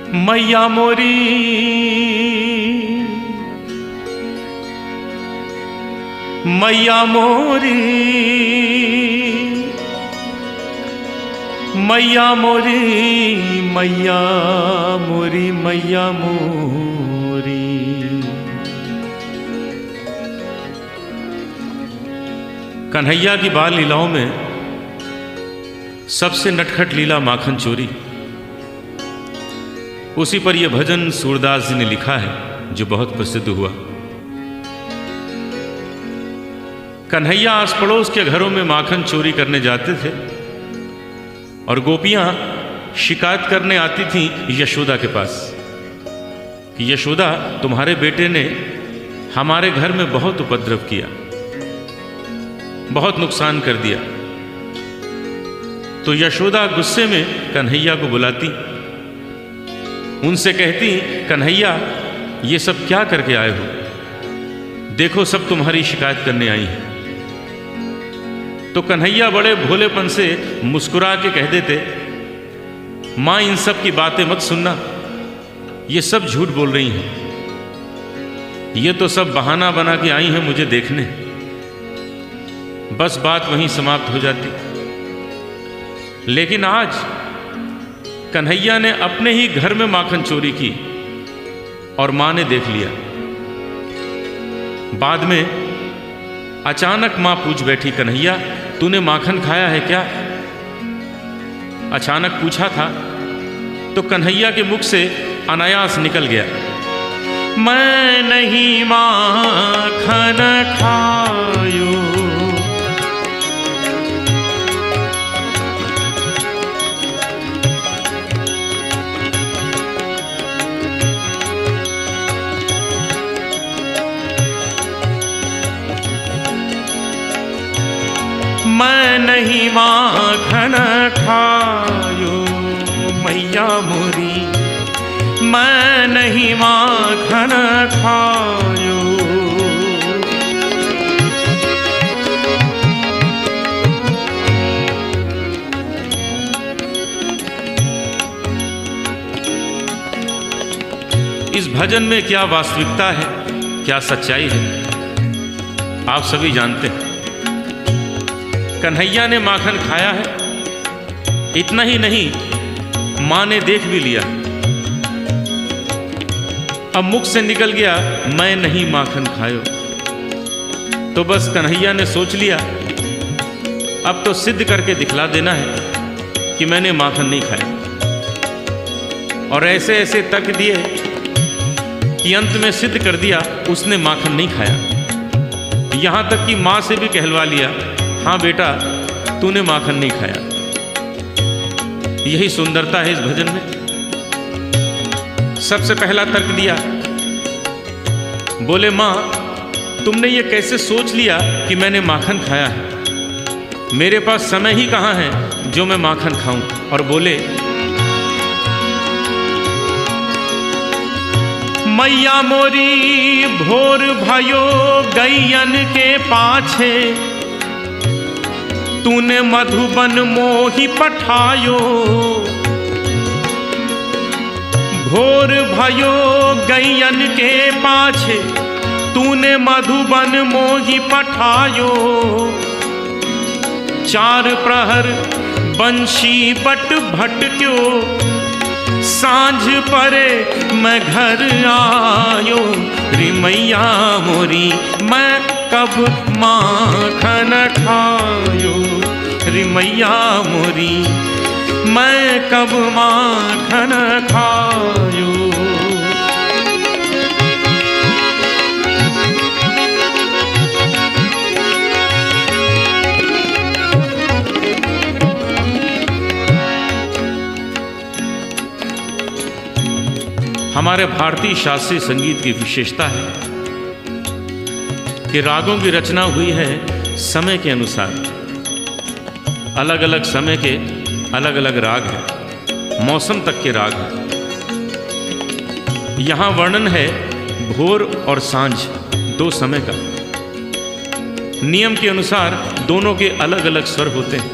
मैया मोरी मैया मोरी मैया मोरी मैया मोरी मैया मोरी। कन्हैया की बाल लीलाओं में सबसे नटखट लीला माखन चोरी। उसी पर यह भजन सूरदास जी ने लिखा है जो बहुत प्रसिद्ध हुआ। कन्हैया आस पड़ोस के घरों में माखन चोरी करने जाते थे और गोपियां शिकायत करने आती थीं यशोदा के पास कि यशोदा, तुम्हारे बेटे ने हमारे घर में बहुत उपद्रव किया, बहुत नुकसान कर दिया। तो यशोदा गुस्से में कन्हैया को बुलाती, उनसे कहती, कन्हैया ये सब क्या करके आए हो? देखो सब तुम्हारी शिकायत करने आई हैं। तो कन्हैया बड़े भोलेपन से मुस्कुरा के कह देते, माँ इन सब की बातें मत सुनना, ये सब झूठ बोल रही हैं, ये तो सब बहाना बना के आई हैं मुझे देखने। बस बात वहीं समाप्त हो जाती। लेकिन आज कन्हैया ने अपने ही घर में माखन चोरी की और मां ने देख लिया। बाद में अचानक मां पूछ बैठी, कन्हैया तूने माखन खाया है क्या? अचानक पूछा था तो कन्हैया के मुख से अनायास निकल गया, मैं नहीं माखन खायो। मैं नहीं माखन खायो मैया मोरी, मैं नहीं माखन खायो। इस भजन में क्या वास्तविकता है, क्या सच्चाई है, आप सभी जानते हैं। कन्हैया ने माखन खाया है, इतना ही नहीं मां ने देख भी लिया। अब मुख से निकल गया, मैं नहीं माखन खायो। तो बस कन्हैया ने सोच लिया, अब तो सिद्ध करके दिखला देना है कि मैंने माखन नहीं खाया। और ऐसे ऐसे तर्क दिए कि अंत में सिद्ध कर दिया उसने माखन नहीं खाया। यहां तक कि मां से भी कहलवा लिया, हाँ बेटा तूने माखन नहीं खाया। यही सुंदरता है इस भजन में। सबसे पहला तर्क दिया, बोले मां तुमने ये कैसे सोच लिया कि मैंने माखन खाया है? मेरे पास समय ही कहाँ है जो मैं माखन खाऊं। और बोले, मैया मोरी भोर भयो गैयन के पाछे, तूने मधुबन मोहि पठायो। भोर भयो गैयन के पाछे, तूने मधुबन मोहि पठायो। चार प्रहर बंशी बट भटक्यो, सांझ परे मैं घर आयो। रे मैया मोरी मैं कब माखन खायो, रे मैया मोरी मैं कब माखन खायो। हमारे भारतीय शास्त्रीय संगीत की विशेषता है कि रागों की रचना हुई है समय के अनुसार। अलग अलग समय के अलग अलग राग हैं, मौसम तक के राग हैं। यहाँ वर्णन है भोर और सांझ दो समय का। नियम के अनुसार दोनों के अलग अलग स्वर होते हैं।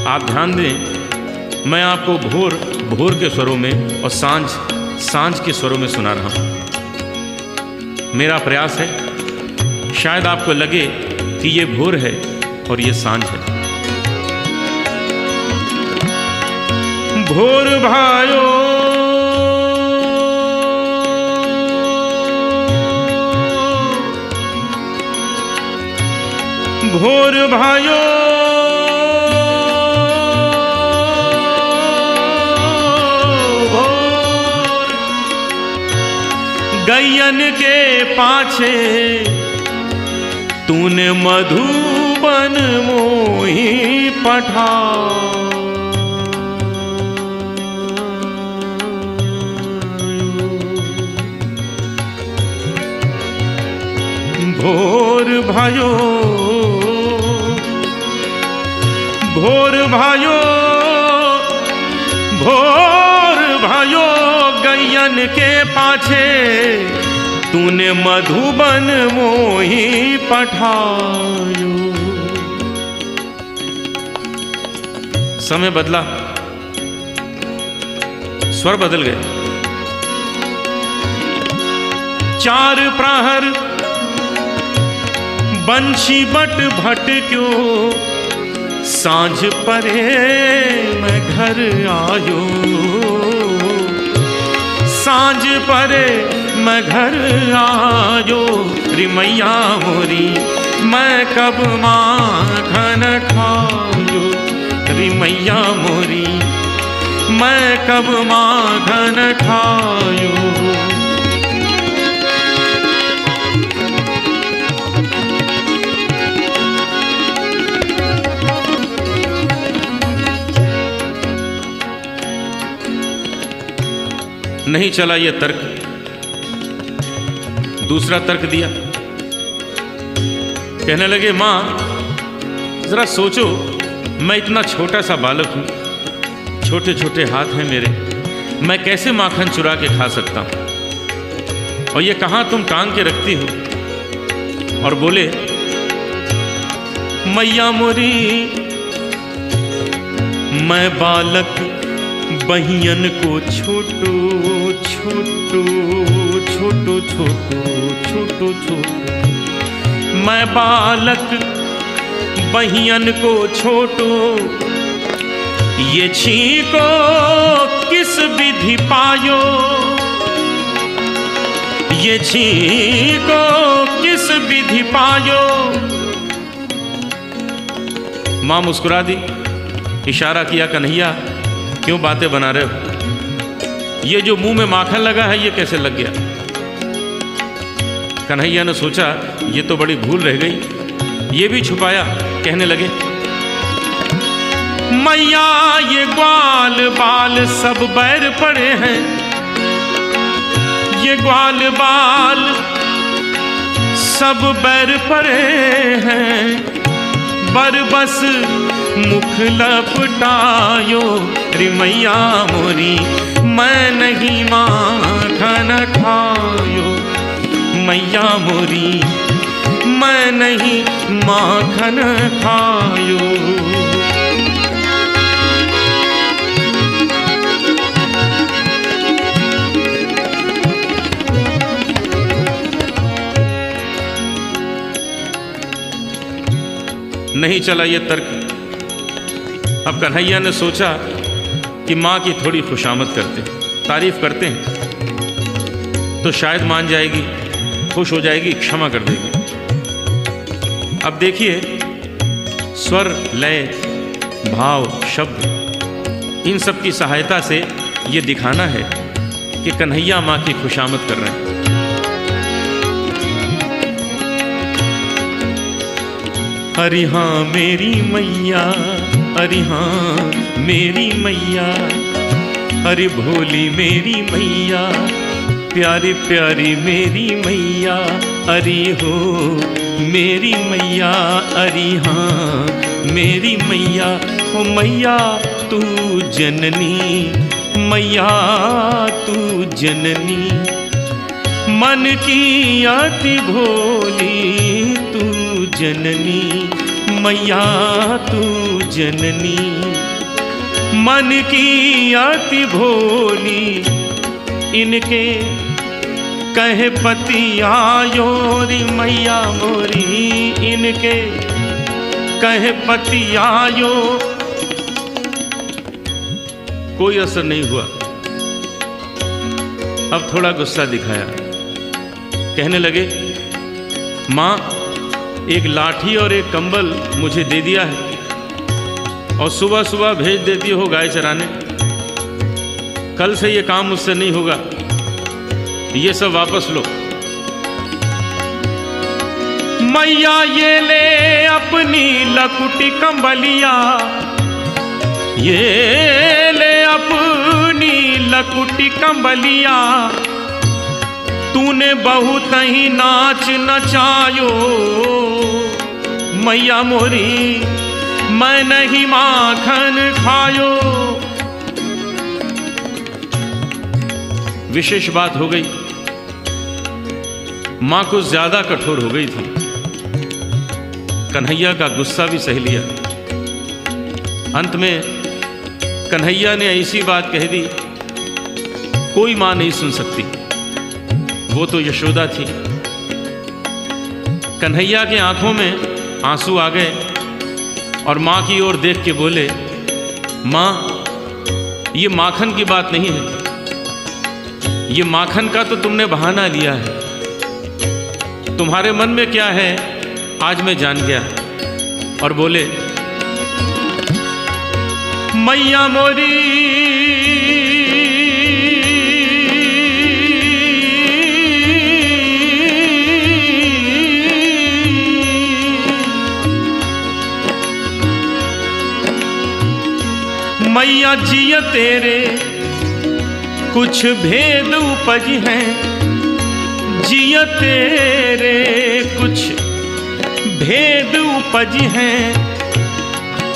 आप ध्यान दें मैं आपको भोर भोर के स्वरों में और सांझ सांझ के स्वरों में सुना रहा हूँ। मेरा प्रयास है शायद आपको लगे कि ये भोर है और ये सांझ है। भोर भायो भोर भायो गैयन के पाछे तूने मधुबन मोही पठा। भोर भयो भोर भयो भोर भयो गैयन के पाछे तूने मधुबन मोही पठायो। समय बदला, स्वर बदल गए। चार प्रहर बंशी बट भट क्यों सांझ परे मैं घर आयो। सांझ परे मैं घर आयो रे मैया मोरी मैं कब माखन खायो। रे मैया मोरी मैं कब माखन खायो। नहीं चला ये तर्क, दूसरा तर्क दिया। कहने लगे माँ जरा सोचो, मैं इतना छोटा सा बालक हूँ, छोटे छोटे हाथ हैं मेरे, मैं कैसे माखन चुरा के खा सकता हूँ। और ये कहाँ तुम टांग के रखती हो। और बोले मैया मोरी मैं बालक बहियन को छोटो छोटो छोटो छोटो छोटो छोटो मैं बालक बहियन को छोटो। ये छीको किस विधि पायो। ये छीको किस विधि पायो। माँ मुस्कुरा दी, इशारा किया कन्हैया क्यों बातें बना रहे हो। ये जो मुंह में माखन लगा है ये कैसे लग गया। कन्हैया ने सोचा ये तो बड़ी भूल रह गई, ये भी छुपाया। कहने लगे मैया ये ग्वाल बाल सब बैर पड़े हैं। ये ग्वाल बाल सब बैर पड़े हैं। बरबस मुख लपटायो रे मैया मोरी मैं नहीं माखन खायो। मैया मोरी मैं नहीं माखन खायो। नहीं चला ये तर्क। अब कन्हैया ने सोचा कि माँ की थोड़ी खुशामद करते, तारीफ करते हैं तो शायद मान जाएगी, खुश हो जाएगी, क्षमा कर देगी। अब देखिए स्वर, लय, भाव, शब्द, इन सब की सहायता से ये दिखाना है कि कन्हैया माँ की खुशामद कर रहे हैं। अरे हाँ मेरी मैया, अरे हाँ मेरी मैया, अरे भोली मेरी मैया, प्यारी प्यारी मेरी मैया, अरे हो मेरी मैया, अरे हाँ मेरी मैया। ओ मैया तू जननी, मैया तू जननी, मन की अति भोली तू जननी, मैया तू जननी, मन की अति भोली इनके कहे पति आयो री मैया मोरी, इनके कहे पति आयो। कोई असर नहीं हुआ। अब थोड़ा गुस्सा दिखाया, कहने लगे माँ एक लाठी और एक कंबल मुझे दे दिया है और सुबह सुबह भेज देती हो गाय चराने। कल से ये काम मुझसे नहीं होगा, ये सब वापस लो। मैया ये ले अपनी लकुटी कंबलिया, ये ले अपनी लकुटी कंबलिया, तूने बहुत ही नाच नचायो मैया मोरी, मैं नहीं माखन खायो। विशेष बात हो गई, मां कुछ ज्यादा कठोर हो गई थी। कन्हैया का गुस्सा भी सह लिया। अंत में कन्हैया ने ऐसी बात कह दी, कोई मां नहीं सुन सकती, वो तो यशोदा थी। कन्हैया के आंखों में आंसू आ गए और मां की ओर देख के बोले, मां ये माखन की बात नहीं है, ये माखन का तो तुमने बहाना लिया है। तुम्हारे मन में क्या है आज मैं जान गया। और बोले मैया मोरी मैया जिया तेरे कुछ भेद उपज हैं, जिया तेरे कुछ भेद उपज हैं,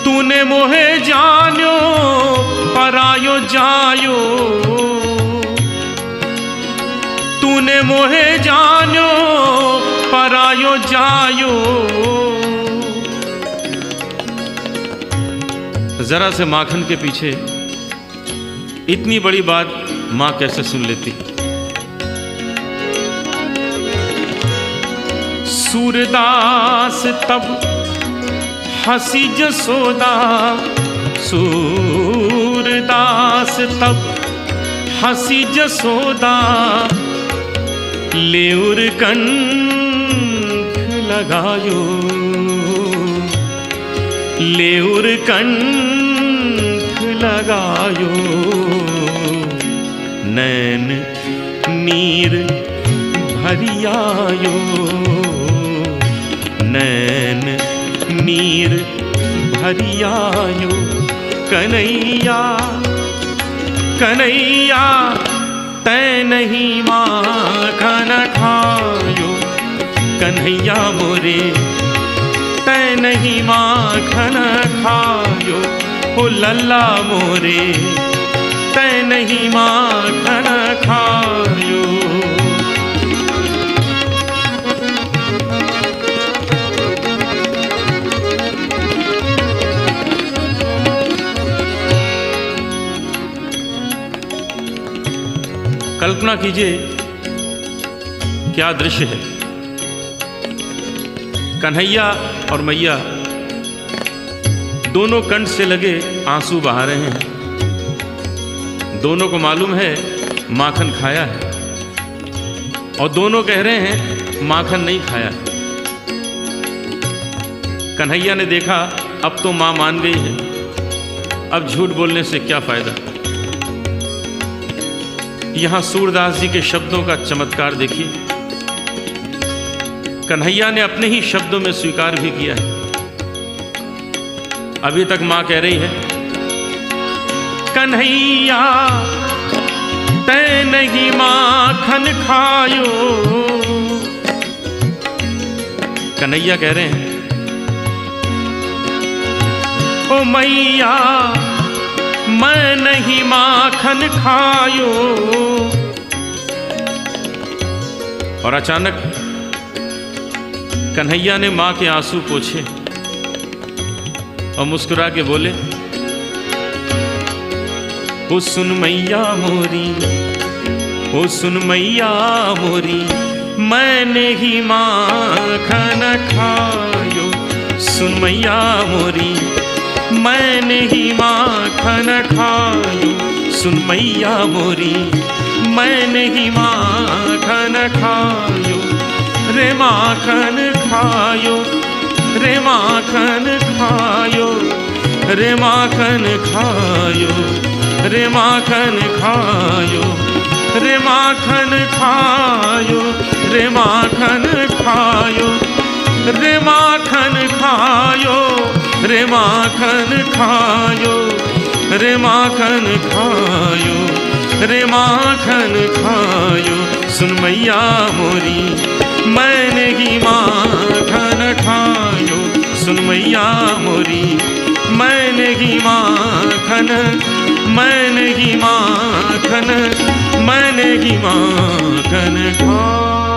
तूने मोहे जान्यो परायो जायो, तूने मोहे जान्यो परायो जायो। जरा से माखन के पीछे इतनी बड़ी बात मां कैसे सुन लेती। सूरदास तब हंसी जसोदा, सूरदास तब हंसी जसोदा, लेउर कंठ लगायो, लेउर कंठ लगायो, नैन नीर भरियायो, नैन नीर भरियायो। कन्हैया कन्हैया तै नहीं माखन खायो, कन्हैया मोरे तै नहीं माखन खायो, ओ लल्ला मोरे तै नहीं माखन खायो। कल्पना कीजिए क्या दृश्य है। कन्हैया और मैया दोनों कंठ से लगे आंसू बहा रहे हैं। दोनों को मालूम है माखन खाया है और दोनों कह रहे हैं माखन नहीं खाया। कन्हैया ने देखा अब तो मां मान गई है, अब झूठ बोलने से क्या फायदा। यहां सूरदास जी के शब्दों का चमत्कार देखिए। कन्हैया ने अपने ही शब्दों में स्वीकार भी किया है। अभी तक मां कह रही है कन्हैया तै नहीं माखन खायो, कन्हैया कह रहे हैं ओ मैया मैं नहीं माखन खायो। और अचानक कन्हैया ने मां के आंसू पोंछे और मुस्कुरा के बोले ओ सुन मैया मोरी, ओ सुन मैया मोरी, मैंने ही माखन खायो। सुन मैया मोरी, मैंने ही माखन खायो। सुन मैया मोरी, मैंने ही माखन खायो। रे माखन खायो, रे माखन खायो, रे माखन खायो, रे माखन खायो, रे माखन खायो, रे माखन खायो, रे माखन खायो, रे माखन खायो, रे माखन खायो, रे माखन खायो। सुन मैया मोरी, मैंने ही माखन खायो। सुन मैया मोरी, मैंने ही माखन, मैंने ही माखन, मैंने ही माखन खायो।